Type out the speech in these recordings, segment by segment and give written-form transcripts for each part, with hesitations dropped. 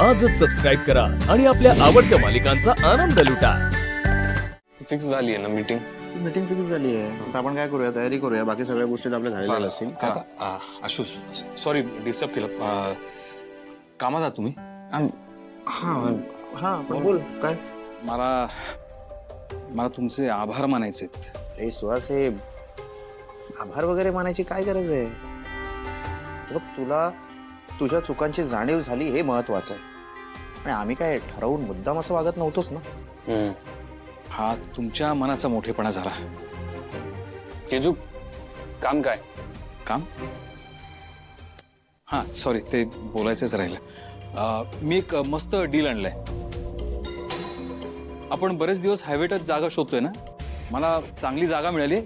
आजच सबस्क्राईब करा आणि आपल्या आवडत्या मालिकांचा आनंद लुटा. फिक्स झाली आहे ना मीटिंग? मीटिंग फिक्स झाली आहे. आता आपण काय करूया, तयारी करूया. बाकी सगळ्या गोष्टी तर आपल्या झालेल्या असतील. काका आशुष सॉरी डिस्टर्ब केलं. कामात आहात तुम्ही? हां हां पण बोल काय. मला मला तुमचे आभार मानायचे आहेत. अरे सुहास, हे आभार वगैरे मानायची काय गरज आहे. बघ, तुला तुझ्या चुकांची जाणीव झाली हे महत्वाचं आहे. आणि आम्ही काय ठरवून मुद्दाम असं वागत नव्हतोच ना. हा तुमच्या मनाचा मोठेपणा झाला. केजू, काम काय? काम? हां सॉरी, ते बोलायचंच राहिलं. मी एक मस्त डील आणलाय. आपण बरेच दिवस हायवेटच जागा शोधतोय ना. मला चांगली जागा मिळाली,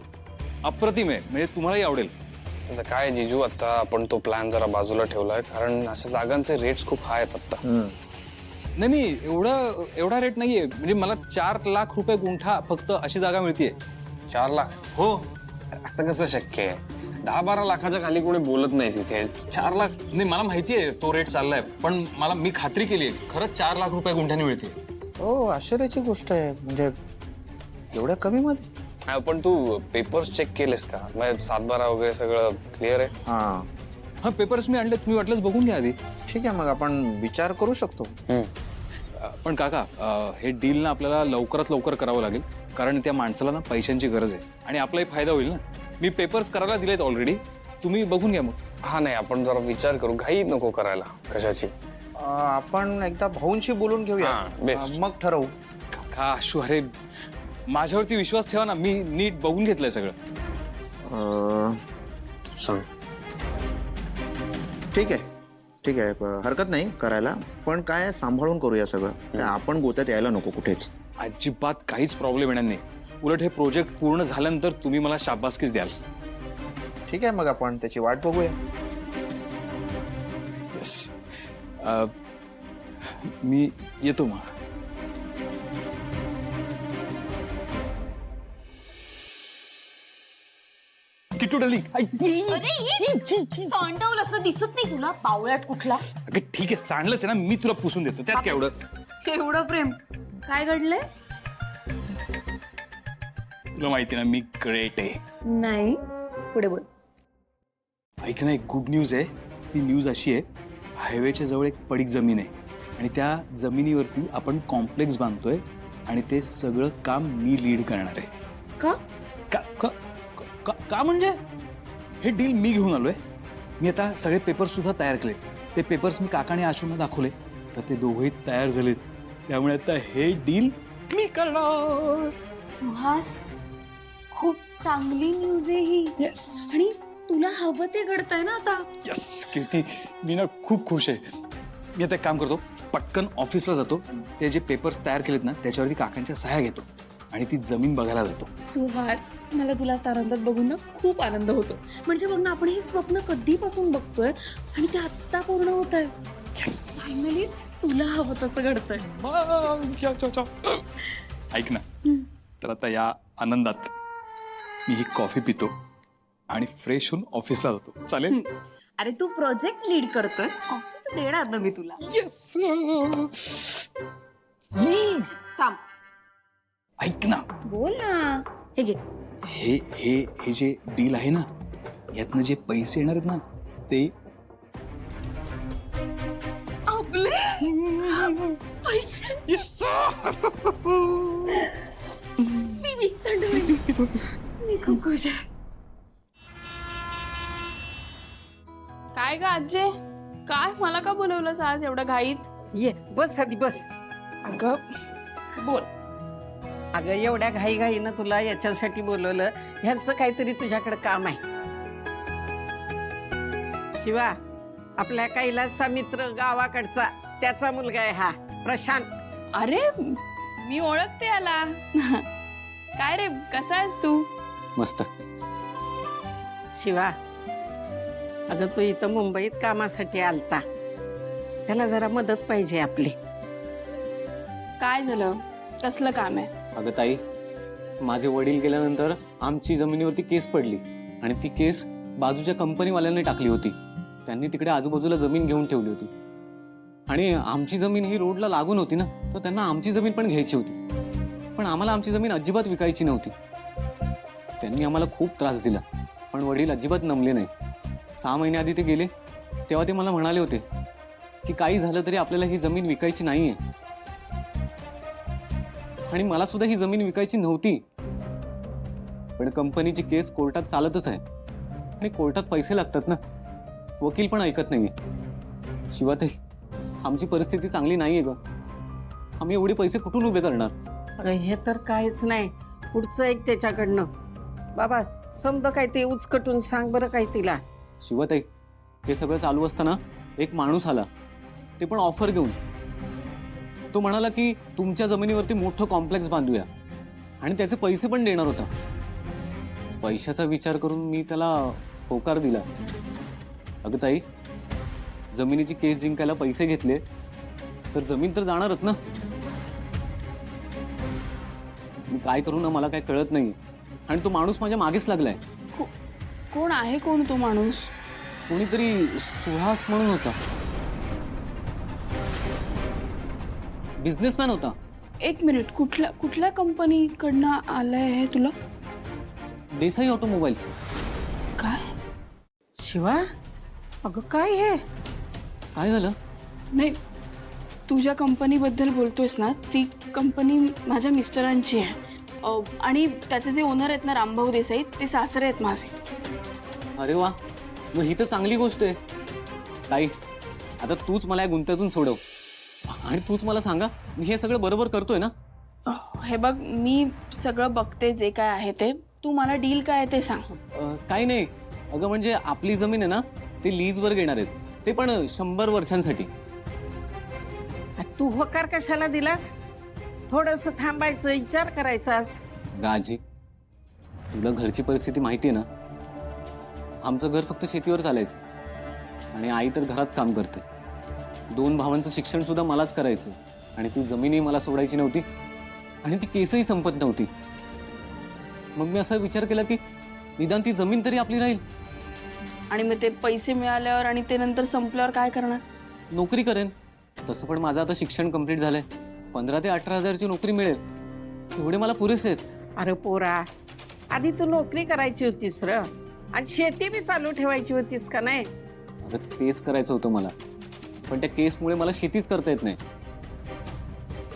अप्रतिम आहे, म्हणजे तुम्हालाही आवडेल. त्याचं काय जिजू, आता आपण तो प्लॅन जरा बाजूला ठेवलाय, कारण अशा जागांचे रेट्स खूप हाय आहेत आता. नाही एवढा रेट नाहीये. म्हणजे मला 4 लाख रुपये गुंठा फक्त अशी जागा मिळतीये. 4 लाख? हो. असं कसं शक्य आहे? 10-12 लाखाच्या खाली कोणी बोलत नाही तिथे. 4 लाख? नाही मला माहितीये तो रेट चाललाय, पण मी खात्री केली आहे खरंच 4 लाख रुपये गुंठ्याने मिळते. हो, आश्चर्याची गोष्ट आहे. म्हणजे एवढ्या कमी मध्ये. पण तू पेपर्स चेक केलेस का? म्हणजे 7-12 वगैरे सगळं क्लिअर आहे? हा पेपर्स मी आणले, तुम्ही वाटलंच बघून घ्या आधी. ठीक आहे, मग आपण विचार करू शकतो. पण काका, हे डील ना आपल्याला लवकरात लवकर करावं लागेल, कारण त्या माणसाला ना पैशांची गरज आहे आणि आपलाही फायदा होईल ना. मी पेपर्स करायला दिलेत ऑलरेडी, तुम्ही बघून घ्या मग. हा नाही, आपण जरा विचार करू, घाई नको करायला कशाची. आपण एकदा भाऊंशी बोलून घेऊया, मग ठरवू. काका आशू, अरे माझ्यावरती विश्वास ठेवा ना, मी नीट बघून घेतलंय सगळं. सांग. ठीक आहे ठीक आहे, हरकत नाही करायला, पण काय सांभाळून करूया सगळं. काय आपण गोत्यात यायला नको कुठेच. अजिबात काहीच प्रॉब्लेम येणार नाही. उलट हे प्रोजेक्ट पूर्ण झाल्यानंतर तुम्ही मला शाबासकीच द्याल. ठीक आहे, मग आपण त्याची वाट बघूया. येस, मी येतो मग. किट्टू डार्लिंग. सांडवलंस ना, दिसत नाही तुला बावळाट कुठला. अगं ठीक आहे, सांडलंच आहे ना, मी तुला पुसून देतो, त्यात काय एवढं प्रेम. काय घडलंय? तुला माहिती ना मी ग्रेट आहे. नाही, पुढे बोल. ऐक ना, एक गुड न्यूज आहे. ती न्यूज अशी आहे, हायवेच्या जवळ एक पडीक जमीन आहे आणि त्या जमिनीवरती आपण कॉम्प्लेक्स बांधतोय आणि ते सगळं काम मी लीड करणार आहे. का? का म्हणजे हे डील मी घेऊन आलोय. मी आता सगळे पेपर्स सुद्धा तयार केले. ते पेपर्स मी काकाने आशूंना दाखवले, तर ते दोघंही तयार झालेत. त्यामुळे आता हे डील मी करणार. सुहास, खूप चांगली न्यूज आहे ही. येस. आणि तुला हवं ते घडतंय ना आता. यस कीर्ती, मी ना खूप खुश आहे. मी आता एक काम करतो, पटकन ऑफिसला जातो, ते जे पेपर्स तयार केलेत ना त्याच्यावरती काकांच्या सह्या घेतो आणि ती जमीन बघायला जातो. सुहास, मला तुला आनंदात बघून ना खूप आनंद होतो. म्हणजे बघ ना, आपण हे स्वप्न कधीपासून बघतोय आणि ते आत्ता पूर्ण होत आहे. फायनली तुला हवं तसं घडतंय. ऐक ना, तर आता या आनंदात मी ही कॉफी पितो आणि फ्रेश होऊन ऑफिसला जातो. चालेल? अरे तू प्रोजेक्ट लीड करतोयस, कॉफी तर देणार ना मी तुला. येस. थांब, ऐक ना, बोल ना. हे घे. हे जे डील आहे ना, यातनं जे पैसे येणार आहेत ना ते आपले पैसे. मी खूप खुश आहे. काय ग आजे, काय मला का बोलवलंस आज एवढं घाईत? ये बस आधी बस. अगं बोल. अगं एवढ्या घाईघाईनं तुला याच्यासाठी बोलवलं, ह्यांचं काहीतरी तुझ्याकडे काम आहे. शिवा, आपल्या कैलासचा मित्र गावाकडचा, त्याचा मुलगा आहे हा प्रशांत. अरे मी ओळखते याला. काय रे, कसा आहेस तू? मस्त. शिवा, अगं तू इथं मुंबईत कामासाठी आलता, त्याला जरा मदत पाहिजे आपली. काय झालं? कसलं काम आहे? अगं ताई, माझे वडील गेल्यानंतर आमची जमिनीवरती केस पडली आणि ती केस बाजूच्या कंपनीवाल्यांनी टाकली होती. त्यांनी तिकडे आजूबाजूला जमीन घेऊन ठेवली होती आणि आमची जमीन ही रोडला लागून होती ना, तर त्यांना आमची जमीन पण घ्यायची होती. पण आम्हाला आमची जमीन अजिबात विकायची नव्हती. त्यांनी आम्हाला खूप त्रास दिला, पण वडील अजिबात नमले नाही. 6 महिने आधी ते गेले तेव्हा ते मला म्हणाले होते की काही झालं तरी आपल्याला ही जमीन विकायची नाहीये. आणि मला सुद्धा ही जमीन विकायची नव्हती, पण कंपनीची केस कोर्टात चालतच आहे आणि कोर्टात पैसे लागतात ना, वकील पण ऐकत नाहीये. शिवाताई, आमची परिस्थिती चांगली नाहीये ग. आम्ही एवढे पैसे कुठून उभे करणार? अगं हे तर काहीच नाही, पुढचं एक त्याच्याकडनं. बाबा समज काय ते उचकटून सांग बरं काय तिला. शिवाताई, हे सगळं चालू असताना एक माणूस आला, ते पण ऑफर घेऊन. तो म्हणाला की तुमच्या जमिनीवरती मोठं कॉम्प्लेक्स बांधूया आणि त्याचे पैसे पण देणार होता. पैशाचा विचार करून मी त्याला होकार दिला. अगं ताई, जमिनीची केस जिंकायला पैसे घेतले तर जमीन तर जाणारच ना. मी काय करू ना मला काय कळत नाही. आणि तो माणूस माझ्या मागेच लागलाय. कोण आहे कोण तो माणूस? कोणीतरी सुहास म्हणून होता, बिझनेसमॅन होता. एक मिनिट, कुठल्या कंपनीकडनं आलंय हे तुला? देसाई ऑटोमोबाईल्स. काय? शिवा, अगं काय हे? काय झालं? नाही, तुझ्या कंपनीबद्दल बोलतोयस ना, ती कंपनी माझ्या मिस्टरांची आहे. आणि त्याचे जे ओनर आहेत ना, रामभाऊ देसाई, ते सासरे आहेत माझे. अरे वा, मग ही तर चांगली गोष्ट आहे. ताई, आता तूच मला या गुंत्यातून सोडव आणि तूच मला सांगा मी हे सगळं बरोबर करतोय ना? हे बघ, मी सगळं बघते जे काय आहे ते. तू मला डील काय आहे ते सांग. काही नाही अगं, म्हणजे आपली जमीन आहे ना, ते लीजवर घेणार आहेत, ते पण 100 वर्षांसाठी. तू होकार कशाला दिलास? थोडस थांबायचं, विचार करायचास. गाजी, तुला घरची परिस्थिती माहिती आहे ना. आमचं घर फक्त शेतीवर चालायचं आणि आई तर घरात काम करते. 2 भावांचं शिक्षण सुद्धा मलाच करायचं आणि ती जमीनही मला सोडायची नव्हती आणि ती केसही संपत नव्हती. मग मी असा विचार केला की निदान ती जमीन तरी आपली राहील. आणि मग ते पैसे मिळाल्यावर आणि ते नंतर संपल्यावर काय करणार? नोकरी करेन. तसं पण माझं आता शिक्षण कंप्लीट झालंय. 15 ते 18 हजारची नोकरी मिळेल, तेवढे मला पुरेसे आहेत. अरे पोरा, आधी तू नोकरी करायची होतीस र, आणि शेती बी चालू ठेवायची होतीस का नाही? अगं तेच करायचं होतं मला, पण त्या केसमुळे मला शेतीच करता येत नाही.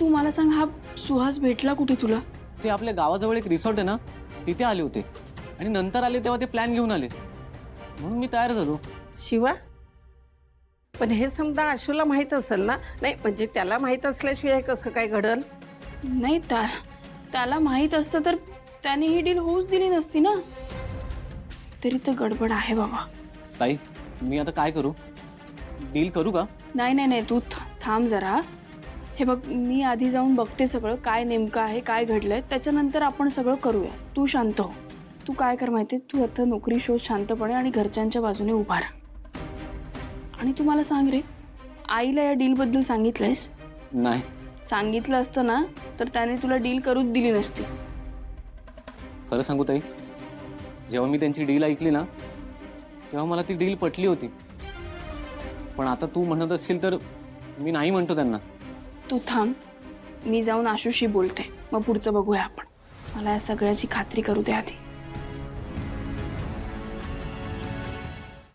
तू मला सांग, हा सुहास भेटला कुठे तुला? ते आपल्या गावाजवळ एक रिसॉर्ट आहे ना, तिथे आले होते आणि नंतर आले तेव्हा ते प्लॅन घेऊन आले, म्हणून मी तयार झालो. शिवा, पण हे समजा आशूला माहित असेल ना? नाही म्हणजे त्याला माहित असल्याशिवाय कसं काय घडल? नाही, त्याला माहित असतं तर त्याने ही डील होऊच दिली नसती ना. तरी तर गडबड आहे बाबा. ताई, मी आता काय करू? डील करू का? नाही, तू थांब जरा. हे बघ, मी आधी जाऊन बघते सगळं काय नेमकं आहे, काय घडलंय, त्याच्यानंतर आपण सगळं करूया. तू शांत हो. तू काय कर माहिती, तू आता नोकरी शोध शांतपणे आणि घरच्यांच्या बाजूने उभा राहा. आणि तू मला सांग रे, आईला या डीलबद्दल सांगितलंयस? नाही. सांगितलं असतं ना तर त्याने तुला डील करूच दिली नसती. खरं सांगू ताई, जेव्हा मी त्यांची डील ऐकली ना, तेव्हा मला ती डील पटली होती. पण आता तू म्हणत असशील तर मी नाही म्हणतो त्यांना. तू थांब, मी जाऊन आशुशी बोलते, मग पुढचं बघूया आपण. मला या सगळ्याची खात्री करू दे आधी.